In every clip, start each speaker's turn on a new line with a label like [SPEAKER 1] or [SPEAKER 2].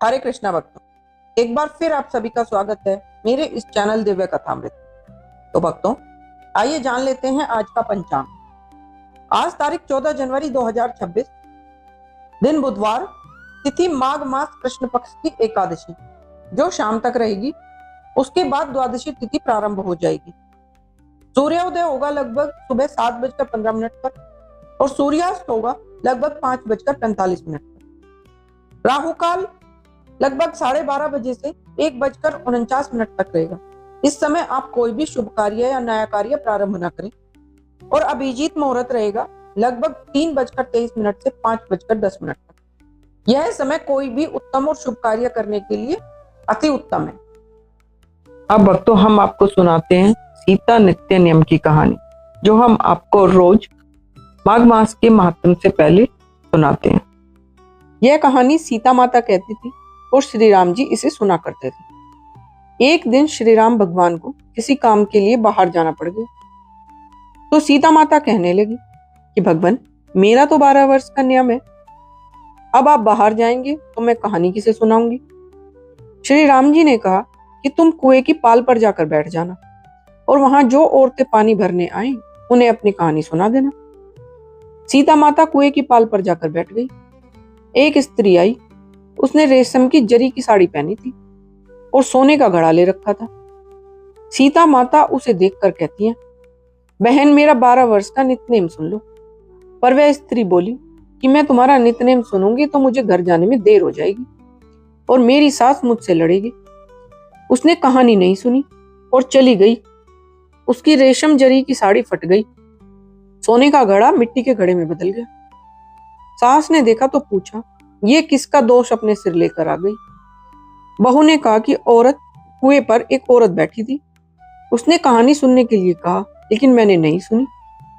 [SPEAKER 1] हरे कृष्णा भक्तों, एक बार फिर आप सभी का स्वागत है मेरे इस चैनल दिव्य कथामृत। तो भक्तों, आइए जान लेते हैं आज का पंचांग। आज तारीख 14 जनवरी 2026, दिन बुधवार, तिथि माघ मास कृष्ण पक्ष की एकादशी जो शाम तक रहेगी। उसके बाद द्वादशी तिथि प्रारंभ हो जाएगी। सूर्योदय होगा लगभग सुबह 7:15 पर और सूर्यास्त होगा लगभग 5:45 पर। राहु काल लगभग 12:30 बजे से 1:49 तक रहेगा। इस समय आप कोई भी शुभ कार्य या नया कार्य प्रारंभ न करें। और अभिजीत मुहूर्त रहेगा लगभग 3:23 से 5:10 तक। यह समय कोई भी उत्तम और शुभ कार्य करने के लिए अति उत्तम है। अब भक्तों, हम आपको सुनाते हैं सीता नित्य नियम की कहानी, जो हम आपको रोज माघ मास के महात्म से पहले सुनाते हैं। यह कहानी सीता माता कहती थी और श्री राम जी इसे सुना करते थे। एक दिन श्री राम भगवान को किसी काम के लिए बाहर जाना पड़ गया। तो सीता माता कहने लगी कि भगवान, मेरा तो 12 वर्ष का नियम है, अब आप बाहर जाएंगे तो मैं कहानी किसे सुनाऊंगी। श्री राम जी ने कहा कि तुम कुएं की पाल पर जाकर बैठ जाना और वहां जो औरतें पानी भरने आए उन्हें अपनी कहानी सुना देना। सीता माता कुएं की पाल पर जाकर बैठ गई। एक स्त्री आई। उसने रेशम की जरी की साड़ी पहनी थी और सोने का घड़ा ले रखा था। सीता माता उसे देखकर कहती है, बहन, मेरा 12 वर्ष का नित्यनेम सुन लो। पर वह स्त्री बोली कि मैं तुम्हारा नित्यनेम सुनूंगी तो मुझे घर जाने में देर हो जाएगी और मेरी सास मुझसे लड़ेगी। उसने कहानी नहीं सुनी और चली गई। उसकी रेशम जरी की साड़ी फट गई। सोने का घड़ा मिट्टी के घड़े में बदल गया। सास ने देखा तो पूछा, ये किसका दोष अपने सिर लेकर आ गई। बहू ने कहा कि औरत कुएं पर एक औरत बैठी थी। उसने कहानी सुनने के लिए कहा, लेकिन मैंने नहीं सुनी,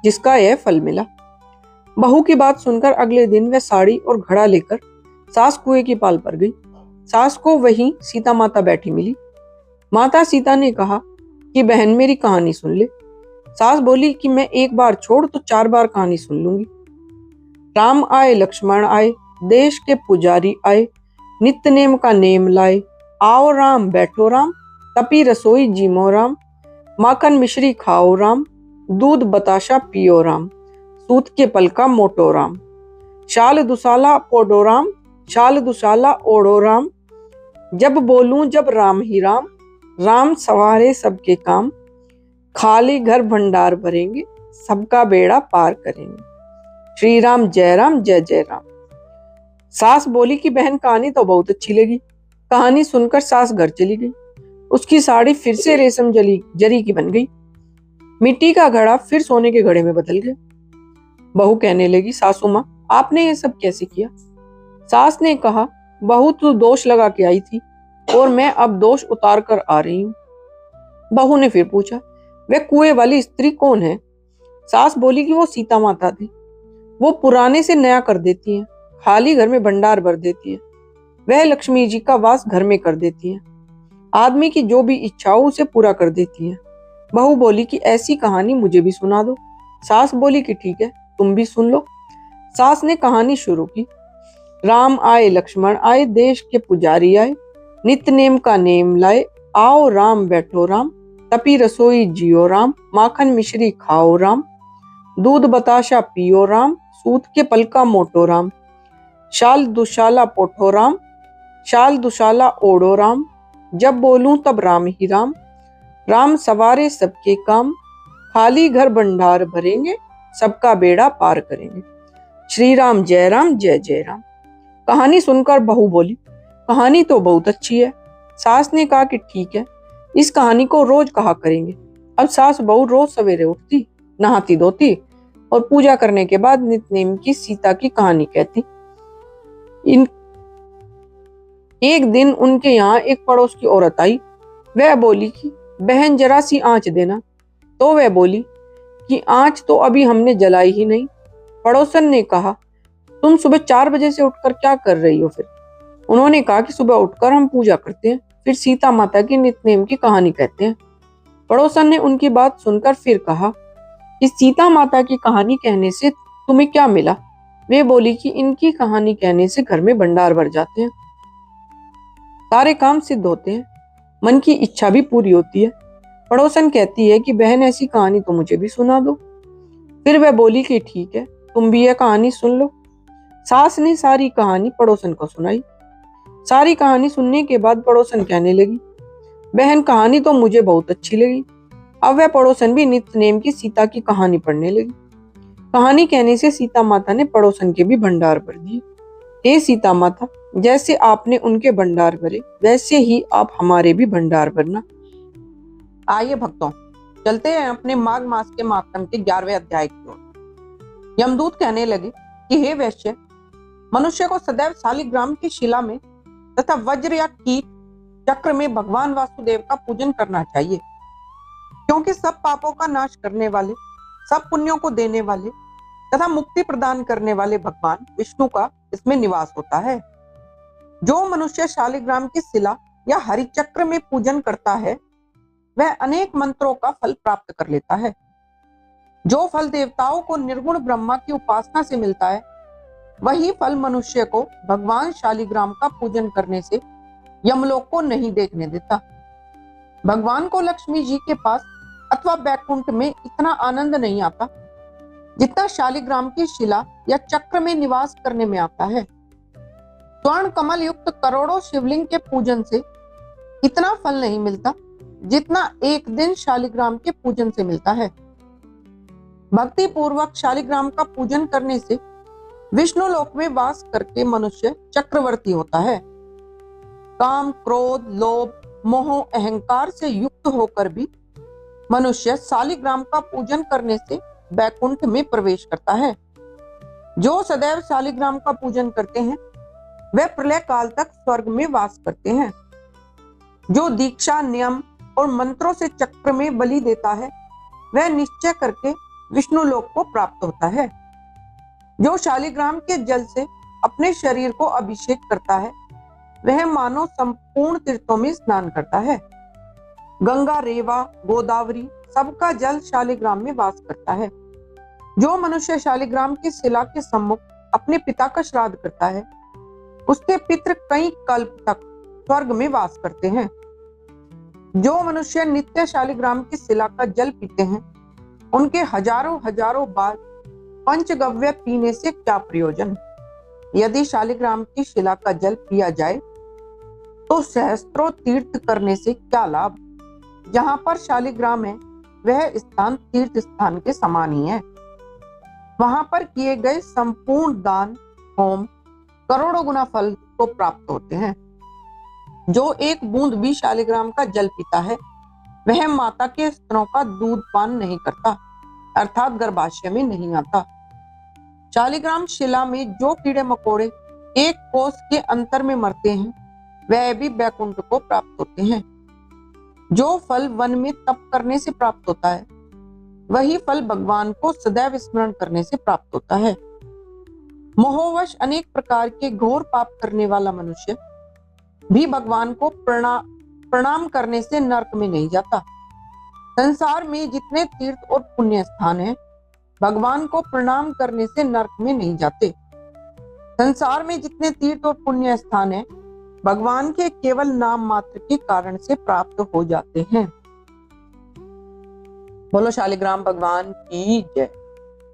[SPEAKER 1] जिसका यह फल मिला। बहू की बात सुनकर अगले दिन वह साड़ी और घड़ा लेकर सास कुएं की पाल पर गई। सास को वहीं सीता माता बैठी मिली। माता सीता ने कहा कि बहन, मेरी कहानी सुन ले। सास बोली कि मैं एक बार छोड़ तो 4 बार कहानी सुन लूंगी। राम आए, लक्ष्मण आए, देश के पुजारी आए, नित्य नेम का नेम लाए। आओ राम, बैठो राम, तपी रसोई जीमो राम, माखन मिश्री खाओ राम, दूध बताशा पियो राम, सूत के पल का मोटो राम, शाल दुसाला पोडो राम, शाल दुसाला ओढ़ो राम, जब बोलूं जब राम ही राम, राम सवारे सबके काम, खाली घर भंडार भरेंगे, सबका बेड़ा पार करेंगे। श्री राम जय राम, जय जय राम। सास बोली कि बहन, कहानी तो बहुत अच्छी लगी। कहानी सुनकर सास घर चली गई। उसकी साड़ी फिर से रेशम जरी की बन गई। मिट्टी का घड़ा फिर सोने के घड़े में बदल गया। बहू कहने लगी, सासू माँ, आपने ये सब कैसे किया। सास ने कहा, बहू तू दोष लगा के आई थी और मैं अब दोष उतार कर आ रही हूँ। बहू ने फिर पूछा, वह कुएं वाली स्त्री कौन है। सास बोली कि वो सीता माता थी। वो पुराने से नया कर देती है, खाली घर में भंडार भर देती है। वह लक्ष्मी जी का वास घर में कर देती है। आदमी की जो भी इच्छा हो उसे पूरा कर देती है। बहू बोली कि ऐसी कहानी मुझे भी सुना दो। सास बोली कि ठीक है, तुम भी सुन लो। सास ने कहानी शुरू की। राम आए, लक्ष्मण आए, देश के पुजारी आए, नित्य नेम का नेम लाए। आओ राम, बैठो राम, तपी रसोई जियो राम, माखन मिश्री खाओ राम, दूध बताशा पियो राम, सूत के पल का मोटो राम, शाल दुशाला पोठो राम, शाल दुशाला ओढ़ो राम, जब बोलूं तब राम ही राम, राम सवारे सबके काम, खाली घर भंडार भरेंगे, सबका बेड़ा पार करेंगे। श्री राम जय राम, जय जय राम। कहानी सुनकर बहू बोली, कहानी तो बहुत अच्छी है। सास ने कहा कि ठीक है, इस कहानी को रोज कहा करेंगे। अब सास बहू रोज सवेरे उठती, नहाती धोती और पूजा करने के बाद नित्यनेम की सीता की कहानी कहती। एक दिन उनके यहाँ एक पड़ोस की औरत आई। वह बोली कि बहन, जरा सी आंच देना। तो वह बोली कि आंच तो अभी हमने जलाई ही नहीं। पड़ोसन ने कहा, तुम सुबह 4 बजे से उठकर क्या कर रही हो फिर। उन्होंने कहा कि सुबह उठकर हम पूजा करते हैं, फिर सीता माता की नित्यनेम की कहानी कहते हैं। पड़ोसन ने उनकी बात सुनकर फिर कहा कि सीता माता की कहानी कहने से तुम्हें क्या मिला। वे बोली कि इनकी कहानी कहने से घर में भंडार भर जाते हैं। सारे काम सिद्ध होते हैं, मन की इच्छा भी पूरी होती है। पड़ोसन कहती है कि बहन ऐसी कहानी तो मुझे भी सुना दो। फिर वह बोली कि ठीक है, तुम भी यह कहानी सुन लो। सास ने सारी कहानी पड़ोसन को सुनाई। सारी कहानी सुनने के बाद पड़ोसन कहने लगी, बहन कहानी तो मुझे बहुत अच्छी लगी। अब वह पड़ोसन भी नित्य नेम की सीता की कहानी पढ़ने लगी। कहानी कहने से सीता माता ने पड़ोसन के भी भंडार भर दिए। हे सीता माता, जैसे आपने उनके भंडार भरे वैसे ही आप हमारे भी भंडार भरना। आइए भक्तों, चलते हैं अपने माघ मास के महात्म के 11वें अध्याय की ओर। यमदूत कहने लगे कि हे वैश्य, मनुष्य को सदैव शालिग्राम की शिला में तथा वज्र या कीट चक्र में भगवान वासुदेव का पूजन करना चाहिए, क्योंकि सब पापों का नाश करने वाले, सब पुण्यों को देने वाले तथा मुक्ति प्रदान करने वाले भगवान विष्णु का इसमें निवास होता है। जो मनुष्य शालिग्राम की शिला या हरि चक्र में पूजन करता है वह अनेक मंत्रों का फल प्राप्त कर लेता है। जो फल देवताओं को निर्गुण ब्रह्मा की उपासना से मिलता है, वही फल मनुष्य को भगवान शालिग्राम का पूजन करने से यमलोक को नहीं देखने देता। भगवान को लक्ष्मी जी के पास अथवा बैकुंठ में इतना आनंद नहीं आता जितना शालिग्राम की शिला या चक्र में निवास करने में आता है। स्वर्ण कमल युक्त करोड़ों शिवलिंग के पूजन से इतना फल नहीं मिलता जितना एक दिन शालिग्राम के पूजन से मिलता है। भक्ति पूर्वक शालिग्राम का पूजन करने से विष्णु लोक में वास करके मनुष्य चक्रवर्ती होता है। काम, क्रोध, लोभ, मोह, अहंकार से युक्त होकर भी मनुष्य शालिग्राम का पूजन करने से बैकुंठ में प्रवेश करता है। जो सदैव शालिग्राम का पूजन करते हैं वे प्रलय काल तक स्वर्ग में वास करते हैं। जो दीक्षा, नियम और मंत्रों से चक्र में बलि देता है वह निश्चय करके विष्णु लोक को प्राप्त होता है। जो शालिग्राम के जल से अपने शरीर को अभिषेक करता है वह मानो संपूर्ण तीर्थों में स्नान करता है। गंगा, रेवा, गोदावरी सबका जल शालिग्राम में वास करता है। जो मनुष्य शालिग्राम की शिला के सम्मुख अपने पिता का श्राद्ध करता है उसके पितृ कई कल्प तक स्वर्ग में वास करते हैं। जो मनुष्य नित्य शालिग्राम की शिला का जल पीते हैं उनके हजारों हजारों बार पंचगव्य पीने से क्या प्रयोजन। यदि शालिग्राम की शिला का जल पिया जाए तो सहस्त्रों तीर्थ करने से क्या लाभ। जहां पर शालिग्राम है वह स्थान तीर्थ स्थान के समान ही है। वहां पर किए गए संपूर्ण दान, होम करोड़ों गुना फल को प्राप्त होते हैं। जो एक बूंद भी शालिग्राम का जल पीता है वह माता के स्तनों का दूध पान नहीं करता, अर्थात गर्भाशय में नहीं आता। शालिग्राम शिला में जो कीड़े मकोड़े एक कोस के अंतर में मरते हैं वह भी बैकुंठ को प्राप्त होते हैं। जो फल वन में तप करने से प्राप्त होता है वही फल भगवान को सदैव स्मरण करने से प्राप्त होता है। मोहवश अनेक प्रकार के घोर पाप करने वाला मनुष्य भी भगवान को प्रणाम करने से नरक में नहीं जाता। संसार में जितने तीर्थ और पुण्य स्थान हैं भगवान को प्रणाम करने से नरक में नहीं जाते। संसार में जितने तीर्थ और पुण्य स्थान हैं भगवान के केवल नाम मात्र के कारण से प्राप्त हो जाते हैं। बोलो शालिग्राम भगवान की जय।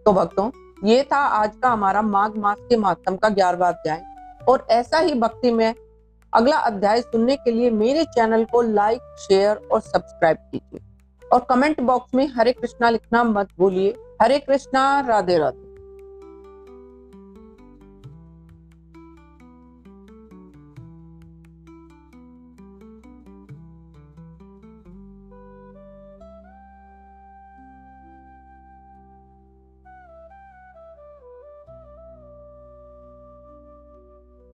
[SPEAKER 1] तो भक्तों, ये था आज का हमारा माघ मास के महात्म का 11वां अध्याय। और ऐसा ही भक्ति में अगला अध्याय सुनने के लिए मेरे चैनल को लाइक, शेयर और सब्सक्राइब कीजिए। और कमेंट बॉक्स में हरे कृष्णा लिखना मत भूलिए। हरे कृष्णा, राधे राधे।